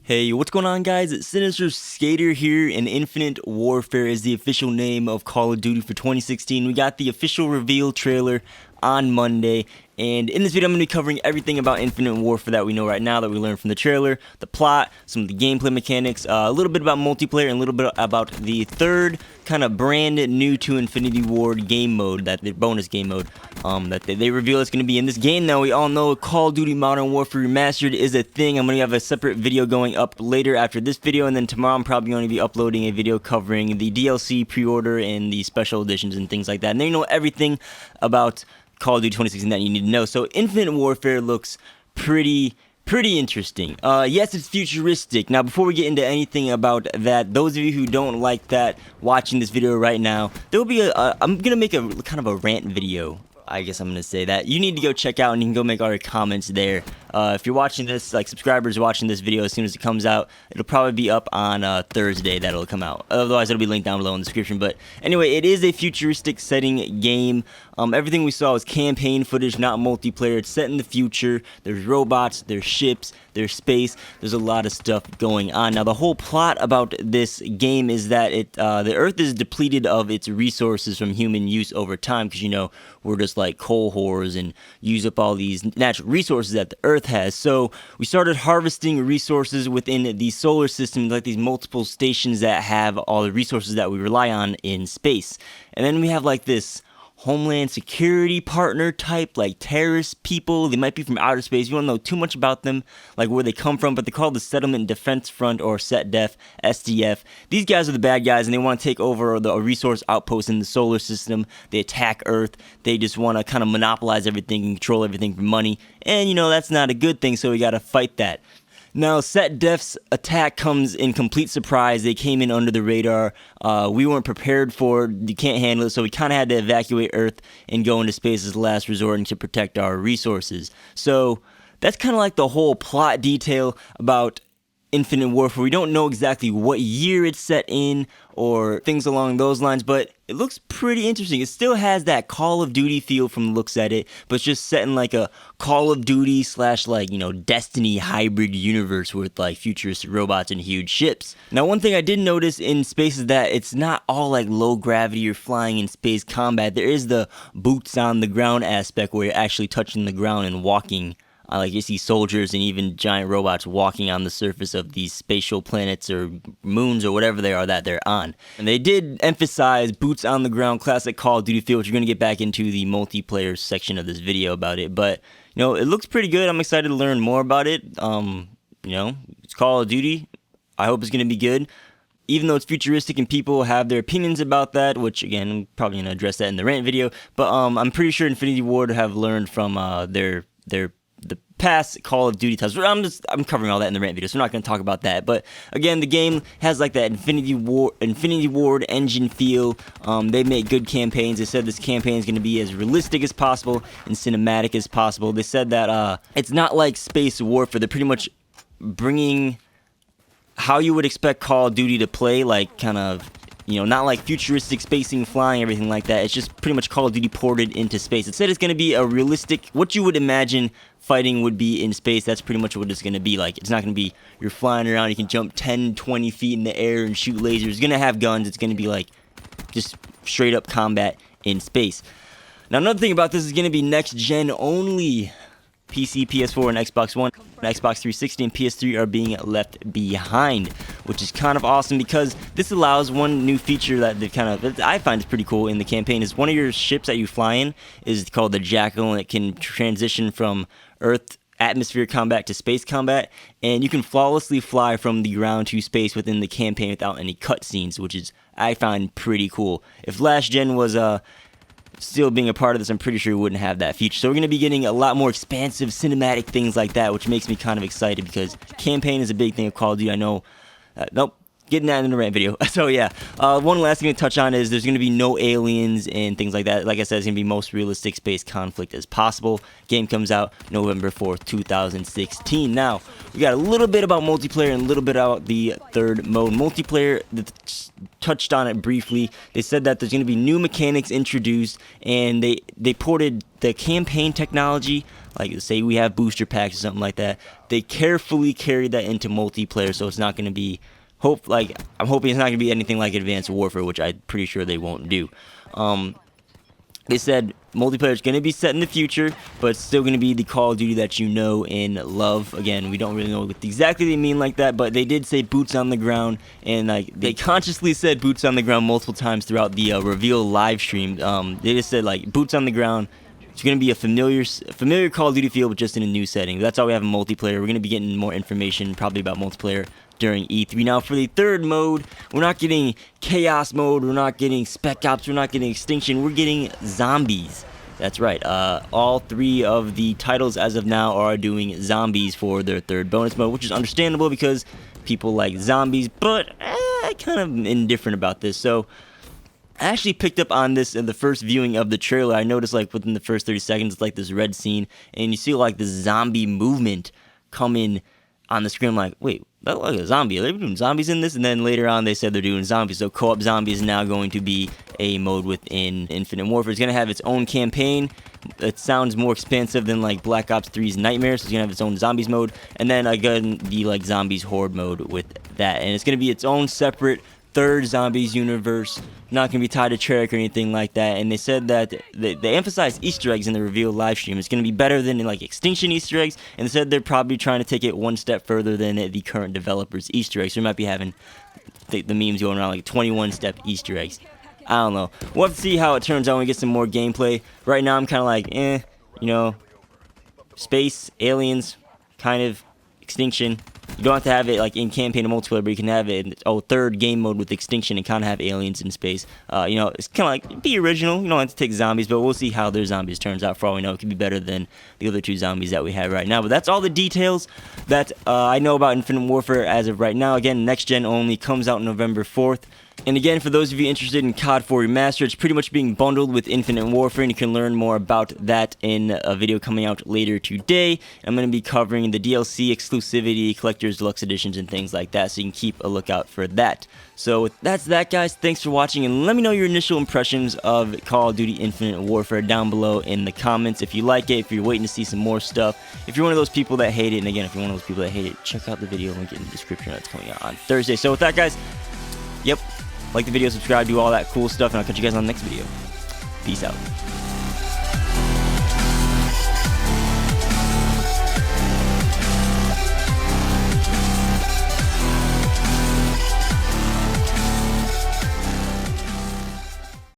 Hey, what's going on, guys? It's Sinister Skater here, and Infinite Warfare is the official name of Call of Duty for 2016. We got the official reveal trailer on Monday, and in this video I'm going to be covering everything about Infinite Warfare that we know right now, that we learned from the trailer, the plot, some of the gameplay mechanics, a little bit about multiplayer, and a little bit about the third kind of brand new to Infinity Ward game mode, that the bonus game mode that they reveal is going to be in this game. Now, we all know Call of Duty Modern Warfare Remastered is a thing. I'm going to have a separate video going up later after this video, and then tomorrow I'm probably going to be uploading a video covering the DLC pre-order and the special editions and things like that. And then you know everything about Call of Duty 2016 that you need to know. So Infinite Warfare looks pretty interesting. Yes, it's futuristic. Now, before we get into anything about that, those of you who don't like that watching this video right now, there will be I'm gonna make a kind of a rant video. I guess I'm gonna say that you need to go check out, and you can go make all your comments there. If you're watching this, like subscribers watching this video as soon as it comes out, it'll probably be up on Thursday that'll come out. Otherwise, it'll be linked down below in the description. But anyway, it is a futuristic setting game. Everything we saw was campaign footage, not multiplayer. It's set in the future. There's robots, there's ships, there's space. There's a lot of stuff going on. Now, the whole plot about this game is that the Earth is depleted of its resources from human use over time, because, you know, we're just like coal whores and use up all these natural resources that the Earth has. So we started harvesting resources within the solar system, like these multiple stations that have all the resources that we rely on in space. And then we have like this Homeland Security partner type, like terrorist people. They might be from outer space. You don't know too much about them, like where they come from, but they're called the Settlement Defense Front, or SETDEF, SDF. These guys are the bad guys, and they want to take over a resource outpost in the solar system. They attack Earth. They just want to kind of monopolize everything and control everything for money. And, you know, that's not a good thing, so we got to fight that. Now, SETDEF's attack comes in complete surprise. They came in under the radar. We weren't prepared for it. You can't handle it, so we kind of had to evacuate Earth and go into space as a last resort and to protect our resources. So that's kind of like the whole plot detail about Infinite Warfare. We don't know exactly what year it's set in or things along those lines, but it looks pretty interesting. It still has that Call of Duty feel from the looks at it, but it's just set in like a Call of Duty / like, you know, Destiny hybrid universe with like futuristic robots and huge ships. Now, one thing I did notice in space is that it's not all like low gravity or flying in space combat. There is the boots on the ground aspect where you're actually touching the ground and walking. Like you see soldiers and even giant robots walking on the surface of these spatial planets or moons or whatever they are that they're on. And they did emphasize boots on the ground, classic Call of Duty feel, which you're going to get back into the multiplayer section of this video about it. But, you know, it looks pretty good. I'm excited to learn more about it. You know, it's Call of Duty. I hope it's going to be good. Even though it's futuristic and people have their opinions about that, which, again, I'm probably going to address that in the rant video. But I'm pretty sure Infinity Ward have learned from the past Call of Duty titles. I'm covering all that in the rant video, so I'm not going to talk about that. But again, the game has like that Infinity Ward engine feel. They make good campaigns. They said this campaign is going to be as realistic as possible and cinematic as possible. They said that it's not like space warfare. They're pretty much bringing how you would expect Call of Duty to play, like kind of, you know, not like futuristic spacing, flying, everything like that. It's just pretty much Call of Duty ported into space. It said it's going to be a realistic, what you would imagine fighting would be in space. That's pretty much what it's going to be like. It's not going to be you're flying around, you can jump 10, 20 feet in the air and shoot lasers. It's going to have guns. It's going to be like just straight up combat in space. Now, another thing about this is going to be next gen only. PC, PS4, and Xbox One, Xbox 360, and PS3 are being left behind, which is kind of awesome because this allows one new feature that I find is pretty cool in the campaign. Is one of your ships that you fly in is called the Jackal, and it can transition from Earth atmosphere combat to space combat, and you can flawlessly fly from the ground to space within the campaign without any cutscenes, which is I find pretty cool. If last gen was still being a part of this, I'm pretty sure we wouldn't have that feature. So we're going to be getting a lot more expansive cinematic things like that, which makes me kind of excited because campaign is a big thing of Call of Duty. I know, nope, getting that in the rant video. So yeah, one last thing to touch on is there's going to be no aliens and things like that. Like I said, it's going to be most realistic space conflict as possible. Game comes out November 4th, 2016. Now, we got a little bit about multiplayer and a little bit about the third mode. Multiplayer, touched on it briefly. They said that there's going to be new mechanics introduced, and they ported the campaign technology, like say we have booster packs or something like that. They carefully carried that into multiplayer, so it's not going to be I'm hoping it's not going to be anything like Advanced Warfare, which I'm pretty sure they won't do. They said multiplayer is going to be set in the future, but it's still going to be the Call of Duty that you know and love. Again, we don't really know what exactly they mean like that, but they did say boots on the ground, and like they consciously said boots on the ground multiple times throughout the reveal live stream. They just said like boots on the ground. It's going to be a familiar Call of Duty feel, but just in a new setting. That's all we have in multiplayer. We're going to be getting more information probably about multiplayer during E3. Now, for the third mode, we're not getting Chaos Mode, we're not getting Spec Ops, we're not getting Extinction, we're getting Zombies. That's right. All three of the titles as of now are doing Zombies for their third bonus mode, which is understandable because people like zombies, but kind of indifferent about this. So I actually picked up on this in the first viewing of the trailer. I noticed like within the first 30 seconds, it's like this red scene, and you see like this zombie movement come in on the screen. I'm like, wait, that looks like a zombie. Are they doing zombies in this? And then later on, they said they're doing zombies. So co-op zombie is now going to be a mode within Infinite Warfare. It's going to have its own campaign. It sounds more expansive than like Black Ops 3's Nightmare. So it's going to have its own zombies mode. And then again, the like zombies horde mode with that. And it's going to be its own separate third zombies universe, not going to be tied to Treyarch or anything like that. And they said that they emphasized Easter eggs in the reveal live stream. It's going to be better than like Extinction Easter eggs, and they said they're probably trying to take it one step further than the current developers' Easter eggs. So we might be having the memes going around like 21-step Easter eggs. I don't know. We'll have to see how it turns out when we get some more gameplay. Right now I'm kind of like, you know, space, aliens, kind of Extinction. You don't have to have it like in campaign or multiplayer, but you can have it in third game mode with Extinction and kind of have aliens in space. You know, it's kind of like, be original. You don't have to take zombies, but we'll see how their zombies turns out. For all we know, it could be better than the other two zombies that we have right now. But that's all the details that I know about Infinite Warfare as of right now. Again, next gen only, comes out November 4th. And again, for those of you interested in COD 4 Remastered, it's pretty much being bundled with Infinite Warfare, and you can learn more about that in a video coming out later today. I'm going to be covering the DLC, exclusivity, collector's deluxe editions, and things like that, so you can keep a lookout for that. So that's that, guys. Thanks for watching, and let me know your initial impressions of Call of Duty Infinite Warfare down below in the comments. If you like it, if you're waiting to see some more stuff, if you're one of those people that hate it, and again, if you're one of those people that hate it, check out the video link in the description that's coming out on Thursday. So with that, guys, like the video, subscribe, do all that cool stuff, and I'll catch you guys on the next video. Peace out.